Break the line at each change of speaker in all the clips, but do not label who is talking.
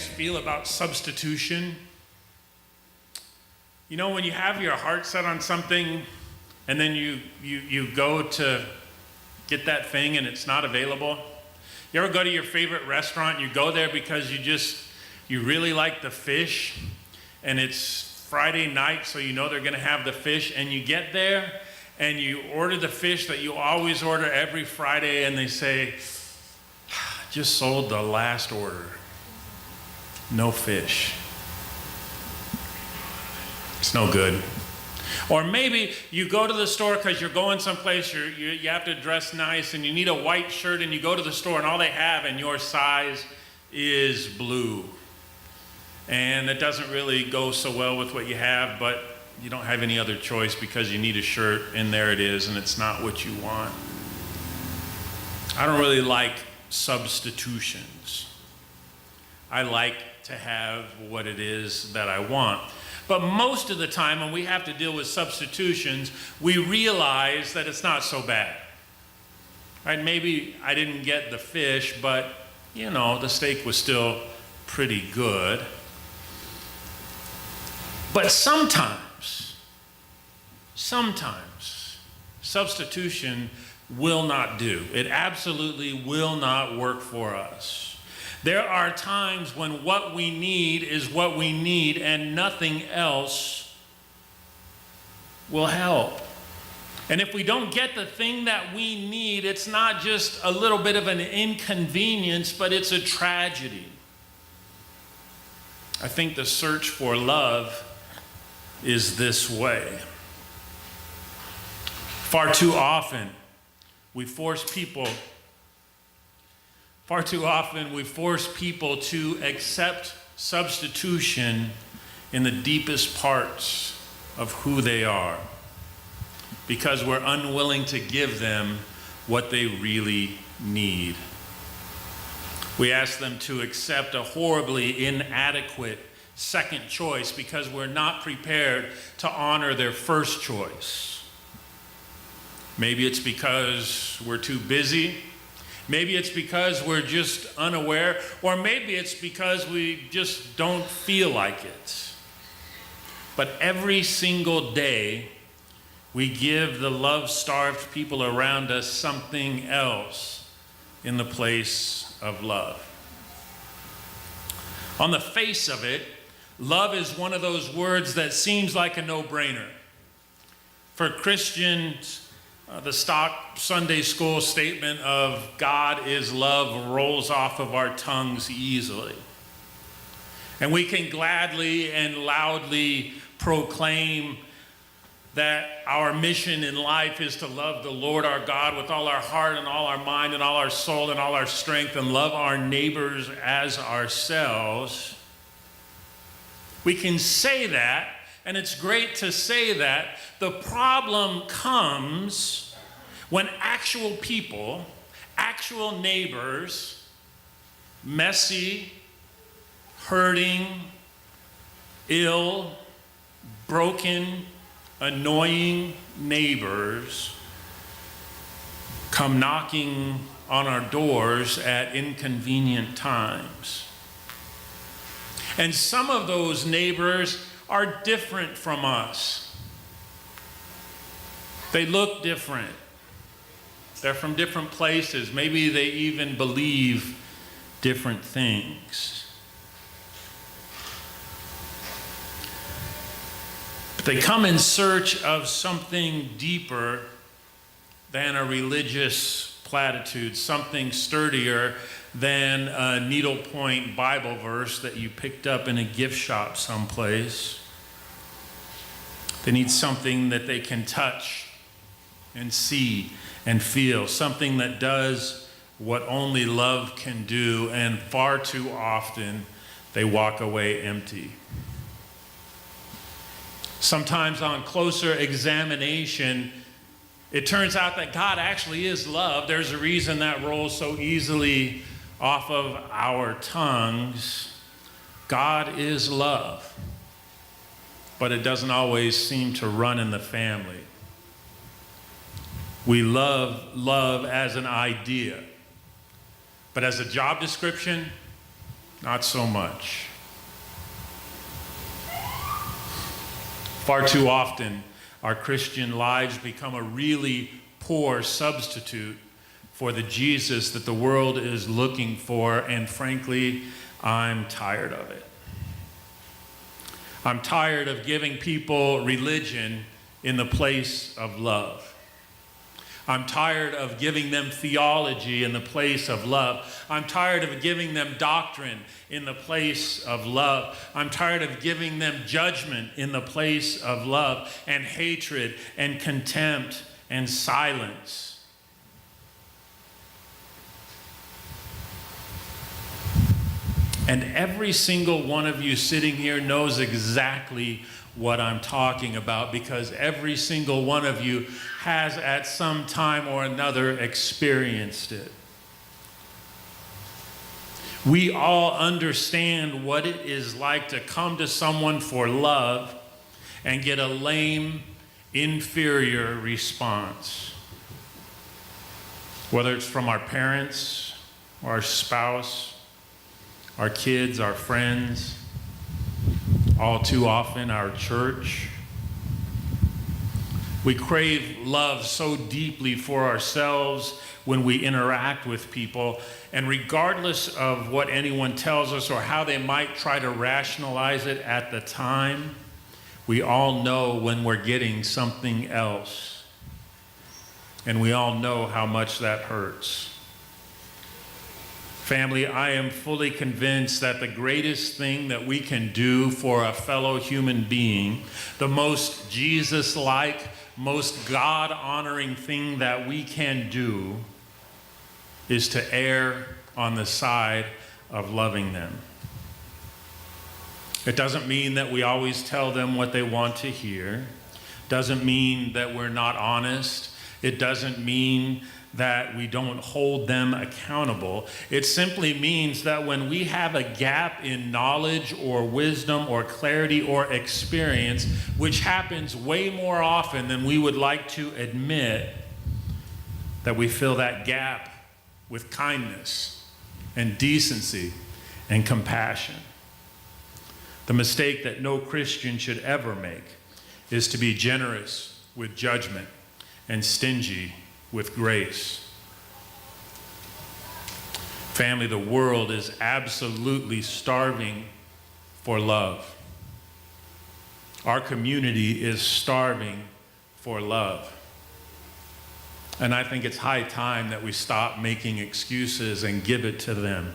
guys feel about substitution? You know, when you have your heart set on something and then you go to get that thing and it's not available? You ever go to your favorite restaurant, you go there because you really like the fish, and it's Friday night, so you know they're gonna have the fish, and you get there and you order the fish that you always order every Friday, and they say, just sold the last order. No fish. It's no good. Or maybe you go to the store because you're going someplace, you have to dress nice, and you need a white shirt, and you go to the store and all they have in your size is blue. And it doesn't really go so well with what you have, but you don't have any other choice because you need a shirt, and there it is, and it's not what you want. I don't really like substitutions. I like to have what it is that I want. But most of the time when we have to deal with substitutions, we realize that it's not so bad. Right? Maybe I didn't get the fish, but you know, the steak was still pretty good. But sometimes, substitution will not do. It absolutely will not work for us. There are times when what we need is what we need and nothing else will help. And if we don't get the thing that we need, it's not just a little bit of an inconvenience, but it's a tragedy. I think the search for love is this way. Far too often, we force people to accept substitution in the deepest parts of who they are because we're unwilling to give them what they really need. We ask them to accept a horribly inadequate second choice because we're not prepared to honor their first choice. Maybe it's because we're too busy. Maybe it's because we're just unaware, or maybe it's because we just don't feel like it. But every single day, we give the love-starved people around us something else in the place of love. On the face of it, love is one of those words that seems like a no-brainer. For Christians, the stock Sunday school statement of God is love rolls off of our tongues easily. And we can gladly and loudly proclaim that our mission in life is to love the Lord our God with all our heart and all our mind and all our soul and all our strength, and love our neighbors as ourselves. We can say that, and it's great to say that. The problem comes when actual people, actual neighbors, messy, hurting, ill, broken, annoying neighbors come knocking on our doors at inconvenient times. And some of those neighbors are different from us. They look different. They're from different places. Maybe they even believe different things. But they come in search of something deeper than a religious platitude, something sturdier than a needlepoint Bible verse that you picked up in a gift shop someplace. They need something that they can touch and see and feel, something that does what only love can do, and far too often they walk away empty. Sometimes on closer examination, it turns out that God actually is love. There's a reason that rolls so easily off of our tongues. God is love. But it doesn't always seem to run in the family. We love as an idea. But as a job description, not so much. Far too often, our Christian lives become a really poor substitute for the Jesus that the world is looking for, and frankly, I'm tired of it. I'm tired of giving people religion in the place of love. I'm tired of giving them theology in the place of love. I'm tired of giving them doctrine in the place of love. I'm tired of giving them judgment in the place of love, and hatred and contempt and silence. And every single one of you sitting here knows exactly what I'm talking about, because every single one of you has at some time or another experienced it. We all understand what it is like to come to someone for love and get a lame, inferior response. Whether it's from our parents, our spouse, our kids, our friends, all too often our church. We crave love so deeply for ourselves when we interact with people, and regardless of what anyone tells us or how they might try to rationalize it at the time, we all know when we're getting something else, and we all know how much that hurts. Family, I am fully convinced that the greatest thing that we can do for a fellow human being, the most Jesus-like, most God-honoring thing that we can do, is to err on the side of loving them. It doesn't mean that we always tell them what they want to hear. Doesn't mean that we're not honest. It doesn't mean that we don't hold them accountable. It simply means that when we have a gap in knowledge or wisdom or clarity or experience, which happens way more often than we would like to admit, that we fill that gap with kindness and decency and compassion. The mistake that no Christian should ever make is to be generous with judgment and stingy with grace. Family, the world is absolutely starving for love. Our community is starving for love. And I think it's high time that we stop making excuses and give it to them.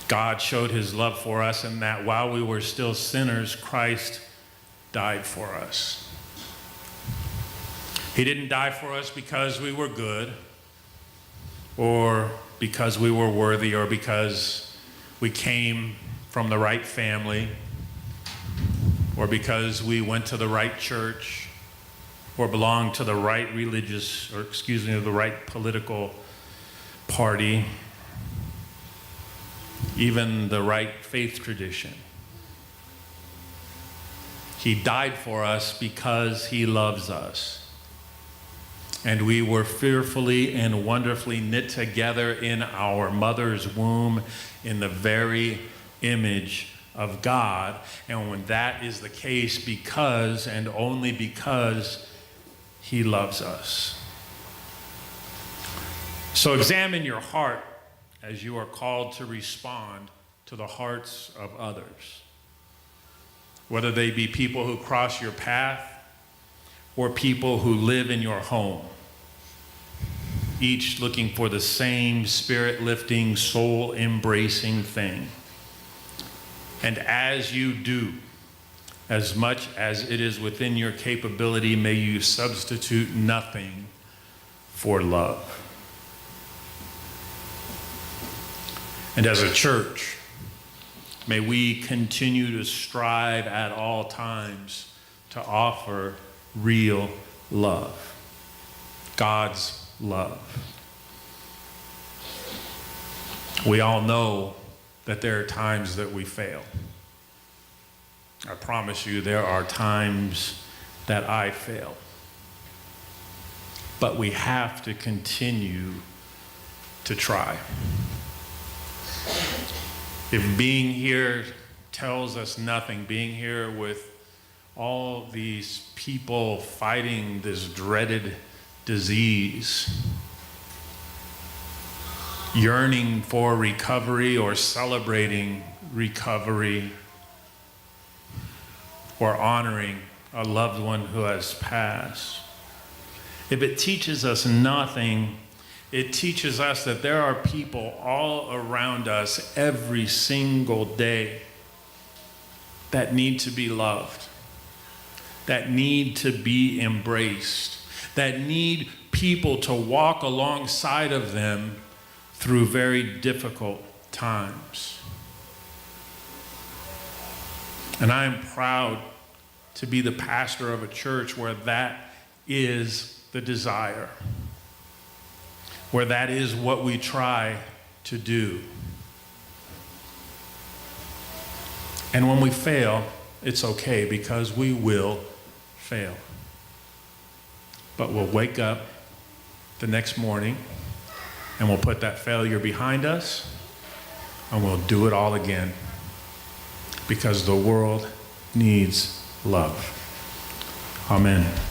God showed his love for us in that while we were still sinners, Christ died for us. He didn't die for us because we were good, or because we were worthy, or because we came from the right family, or because we went to the right church, or belonged to the right the right political party, even the right faith tradition. He died for us because he loves us. And we were fearfully and wonderfully knit together in our mother's womb in the very image of God. And when that is the case, because and only because he loves us. So examine your heart as you are called to respond to the hearts of others, whether they be people who cross your path or people who live in your home, each looking for the same spirit-lifting, soul-embracing thing. And as you do, as much as it is within your capability, may you substitute nothing for love. And as a church, may we continue to strive at all times to offer real love, God's love. We all know that there are times that we fail. I promise you there are times that I fail. But we have to continue to try. If being here tells us nothing, being here with all these people fighting this dreaded disease, yearning for recovery or celebrating recovery, or honoring a loved one who has passed. If it teaches us nothing, it teaches us that there are people all around us every single day that need to be loved, that need to be embraced, that need people to walk alongside of them through very difficult times. And I am proud to be the pastor of a church where that is the desire, where that is what we try to do. And when we fail, it's okay, because we will fail. But we'll wake up the next morning and we'll put that failure behind us and we'll do it all again, because the world needs love. Amen.